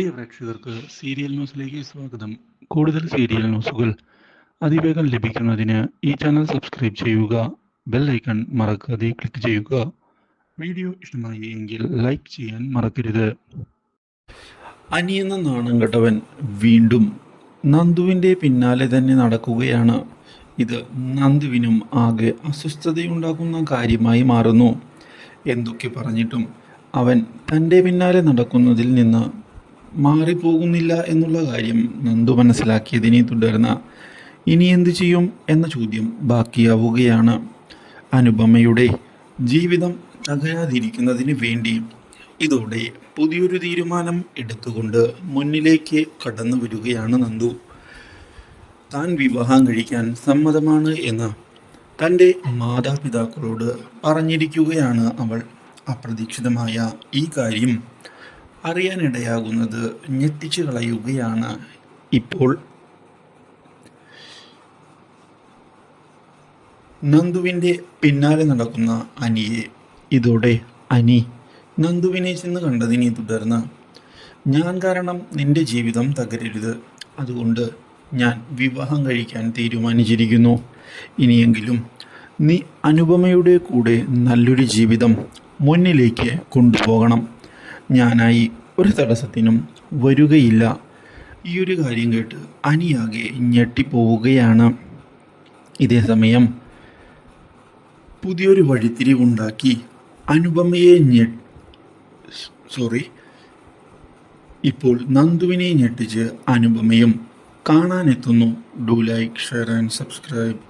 പ്രിയ പ്രേക്ഷകർക്ക് സീരിയൽ ന്യൂസിലേക്ക് സ്വാഗതം. കൂടുതൽ സീരിയൽ ന്യൂസുകൾ അതിവേഗം ലഭിക്കുന്നതിന് ഈ ചാനൽ സബ്സ്ക്രൈബ് ചെയ്യുക. ബെൽ ഐക്കൺ മറക്കാതെ ക്ലിക്ക് ചെയ്യുക. വീഡിയോ ഇഷ്ടമായി എങ്കിൽ ലൈക്ക് ചെയ്യാൻ മറക്കരുത്. അനിയെന്ന നാണം കെട്ടവൻ വീണ്ടും നന്ദുവിൻ്റെ പിന്നാലെ തന്നെ നടക്കുകയാണ്. ഇത് നന്ദുവിനും ആകെ അസ്വസ്ഥതയുണ്ടാക്കുന്ന കാര്യമായി മാറുന്നു. എന്തൊക്കെ പറഞ്ഞിട്ടും അവൻ തൻ്റെ പിന്നാലെ നടക്കുന്നതിൽ നിന്ന് മാറിപ്പോകുന്നില്ല എന്നുള്ള കാര്യം നന്ദു മനസ്സിലാക്കിയതിനെ തുടർന്ന് ഇനി എന്തു ചെയ്യും എന്ന ചോദ്യം ബാക്കിയാവുകയാണ്. അനുപമയുടെ ജീവിതം തകരാതിരിക്കുന്നതിന് വേണ്ടി ഇതോടെ പുതിയൊരു തീരുമാനം എടുത്തുകൊണ്ട് മുന്നിലേക്ക് കടന്നു വരികയാണ് നന്ദു. താൻ വിവാഹം കഴിക്കാൻ സമ്മതമാണ് എന്ന് തൻ്റെ മാതാപിതാക്കളോട് പറഞ്ഞിരിക്കുകയാണ് അവൾ. അപ്രതീക്ഷിതമായ ഈ കാര്യം അറിയാനിടയാകുന്നത് ഞെട്ടിച്ചു കളയുകയാണ് ഇപ്പോൾ നന്ദുവിൻ്റെ പിന്നാലെ നടക്കുന്ന അനിയെ. ഇതോടെ അനി നന്ദുവിനെ ചെന്ന് കണ്ടതിനെ തുടർന്ന്, ഞാൻ കാരണം നിന്റെ ജീവിതം തകരരുത്, അതുകൊണ്ട് ഞാൻ വിവാഹം കഴിക്കാൻ തീരുമാനിച്ചിരിക്കുന്നു. ഇനിയെങ്കിലും നീ അനുപമയുടെ കൂടെ നല്ലൊരു ജീവിതം മുന്നിലേക്ക് കൊണ്ടുപോകണം. ഞാനായി ഒരു തടസ്സത്തിനും വരികയില്ല. ഈ ഒരു കാര്യം കേട്ട് അനിയാകെ ഞെട്ടിപ്പോവുകയാണ്. ഇതേസമയം പുതിയൊരു വഴിത്തിരിവുണ്ടാക്കി അനുപമയെ ഇപ്പോൾ നന്ദുവിനെ ഞെട്ടിച്ച് അനുപമയും കാണാനെത്തുന്നു. Do like, share and subscribe.